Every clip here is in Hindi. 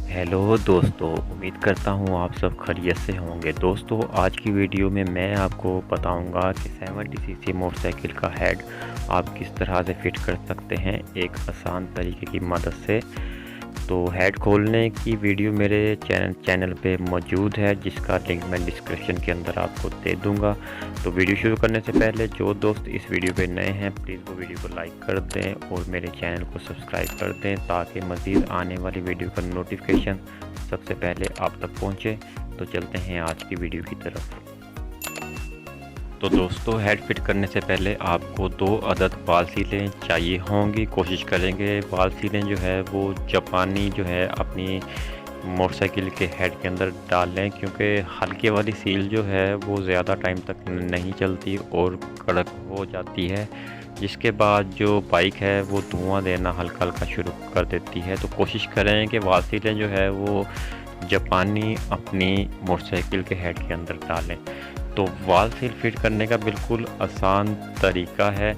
हेलो दोस्तों, उम्मीद करता हूँ आप सब खैरियत से होंगे। दोस्तों, आज की वीडियो में मैं आपको बताऊंगा कि 70 सीसी मोटरसाइकिल का हेड आप किस तरह से फिट कर सकते हैं एक आसान तरीके की मदद से। तो हेड खोलने की वीडियो मेरे चैनल पे मौजूद है, जिसका लिंक मैं डिस्क्रिप्शन के अंदर आपको दे दूंगा। तो वीडियो शुरू करने से पहले जो दोस्त इस वीडियो पे नए हैं, प्लीज़ वो वीडियो को लाइक कर दें और मेरे चैनल को सब्सक्राइब कर दें, ताकि मज़ीद आने वाली वीडियो का नोटिफिकेशन सबसे पहले आप तक पहुँचे। तो चलते हैं आज की वीडियो की तरफ। तो दोस्तों, हेड फिट करने से पहले आपको 2 अदद बाल सीलें चाहिए होंगी। कोशिश करेंगे बाल सीलें जो है वो जापानी जो है अपनी मोटरसाइकिल के हेड के अंदर डाल लें, क्योंकि हल्के वाली सील जो है वो ज़्यादा टाइम तक नहीं चलती और कड़क हो जाती है, जिसके बाद जो बाइक है वो धुआं देना हल्का हल्का शुरू कर देती है। तो कोशिश करें कि बाल सीलें जो है वो जापानी अपनी मोटरसाइकिल के हेड के अंदर डालें। तो वाल सील फिट करने का बिल्कुल आसान तरीका है।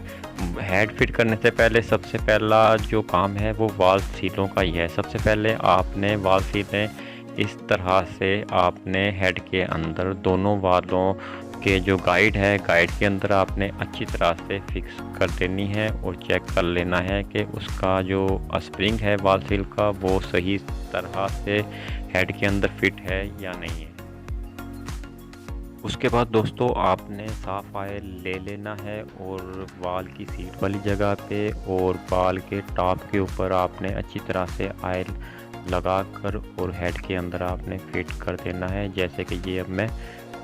हेड फिट करने से पहले सबसे पहला जो काम है वो वाल सीलों का ही है। सबसे पहले आपने वाल सीलें इस तरह से आपने हेड के अंदर दोनों वालों के जो गाइड है, गाइड के अंदर आपने अच्छी तरह से फिक्स कर देनी है और चेक कर लेना है कि उसका जो स्प्रिंग है वाल सील का वो सही तरह से हेड के अंदर फिट है या नहीं है। उसके बाद दोस्तों, आपने साफ़ ऑयल ले लेना है और वाल की सीट वाली जगह पे और बाल के टॉप के ऊपर आपने अच्छी तरह से ऑयल लगाकर और हेड के अंदर आपने फिट कर देना है। जैसे कि ये अब मैं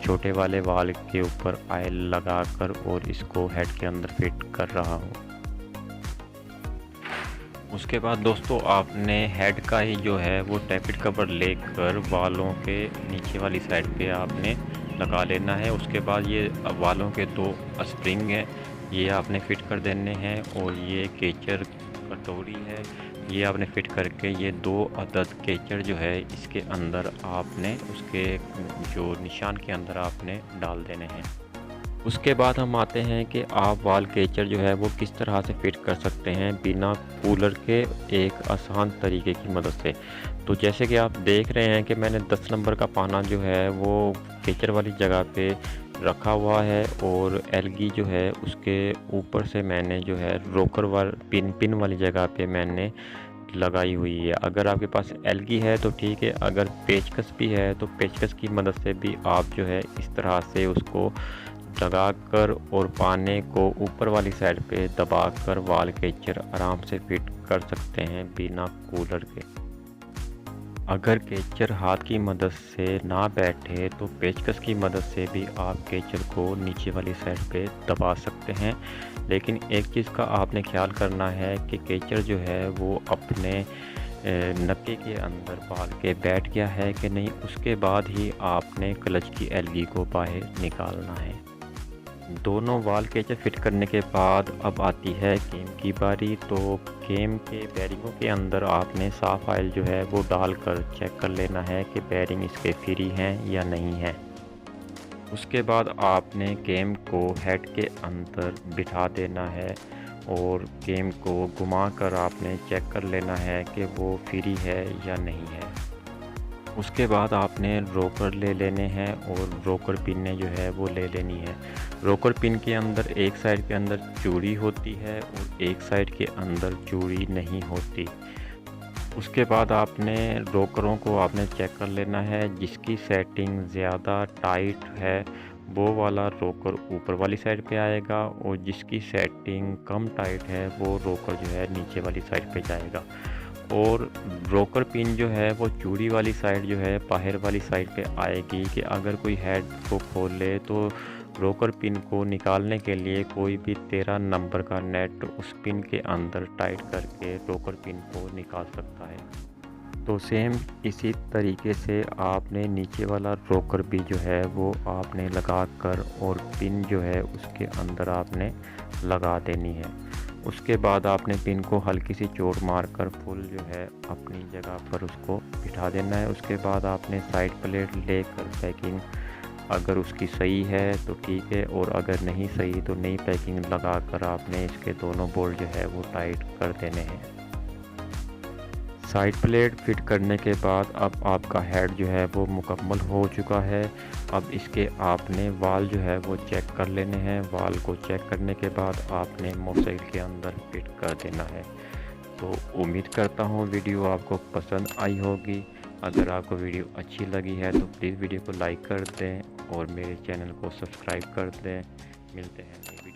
छोटे वाले वाल के ऊपर ऑयल लगाकर और इसको हेड के अंदर फिट कर रहा हूँ। उसके बाद दोस्तों, आपने हेड का ही जो है वो टैपिट कवर लेकर वालों के नीचे वाली साइड पे आपने लगा लेना है। उसके बाद ये वालों के 2 स्प्रिंग हैं, ये आपने फिट कर देने हैं और ये केचर कटोरी है, ये आपने फिट करके ये 2 अदद केचर जो है इसके अंदर आपने उसके जो निशान के अंदर आपने डाल देने हैं। उसके बाद हम आते हैं कि आप वाल केचर जो है वो किस तरह से फिट कर सकते हैं बिना कूलर के एक आसान तरीके की मदद से। तो जैसे कि आप देख रहे हैं कि मैंने 10 नंबर का पाना जो है वो केचर वाली जगह पे रखा हुआ है और एलगी जो है उसके ऊपर से मैंने जो है रोकर वाल पिन वाली जगह पे मैंने लगाई हुई है। अगर आपके पास एलगी है तो ठीक है, अगर पेचकस भी है तो पेचकस की मदद से भी आप जो है इस तरह से उसको लगाकर और पाने को ऊपर वाली साइड पे दबाकर वाल केचर आराम से फिट कर सकते हैं बिना कूलर के। अगर केचर हाथ की मदद से ना बैठे तो पेचकस की मदद से भी आप केचर को नीचे वाली साइड पे दबा सकते हैं। लेकिन एक चीज़ का आपने ख्याल करना है कि केचर जो है वो अपने नक्के के अंदर बाल के बैठ गया है कि नहीं, उसके बाद ही आपने क्लच की एलगी को बाहर निकालना है। दोनों वाल केचर फिट करने के बाद अब आती है केम की बारी। तो केम के बैरिंगों के अंदर आपने साफ़ ऑयल जो है वो डालकर चेक कर लेना है कि बैरिंग इसके फ्री हैं या नहीं है। उसके बाद आपने केम को हेड के अंदर बिठा देना है और केम को घुमाकर आपने चेक कर लेना है कि वो फ्री है या नहीं है। उसके बाद आपने रोकर ले लेने हैं और रोकर पिन जो है वो ले लेनी है। रोकर पिन के अंदर एक साइड के अंदर चूड़ी होती है और एक साइड के अंदर चूड़ी नहीं होती। उसके बाद आपने रोकरों को आपने चेक कर लेना है, जिसकी सेटिंग ज़्यादा टाइट है वो वाला रोकर ऊपर वाली साइड पे आएगा और जिसकी सेटिंग कम टाइट है वो रोकर जो है नीचे वाली साइड पे जाएगा। और रोकर पिन जो है वो चूड़ी वाली साइड जो है बाहर वाली साइड पे आएगी कि अगर कोई हेड को खोल ले तो रोकर पिन को निकालने के लिए कोई भी 13 नंबर का नेट उस पिन के अंदर टाइट करके रोकर पिन को निकाल सकता है। तो सेम इसी तरीके से आपने नीचे वाला रोकर भी जो है वो आपने लगा कर और पिन जो है उसके अंदर आपने लगा देनी है। उसके बाद आपने पिन को हल्की सी चोट मारकर फुल जो है अपनी जगह पर उसको बिठा देना है। उसके बाद आपने साइड प्लेट लेकर पैकिंग अगर उसकी सही है तो ठीक है, और अगर नहीं सही तो नई पैकिंग लगाकर आपने इसके दोनों बोल्ट जो है वो टाइट कर देने हैं। साइड प्लेट फिट करने के बाद अब आपका हेड जो है वो मुकम्मल हो चुका है। अब इसके आपने वाल जो है वो चेक कर लेने हैं। वाल को चेक करने के बाद आपने मोटरसाइकिल के अंदर फिट कर देना है। तो उम्मीद करता हूँ वीडियो आपको पसंद आई होगी। अगर आपको वीडियो अच्छी लगी है तो प्लीज़ वीडियो को लाइक कर दें और मेरे चैनल को सब्सक्राइब कर दें। मिलते हैं।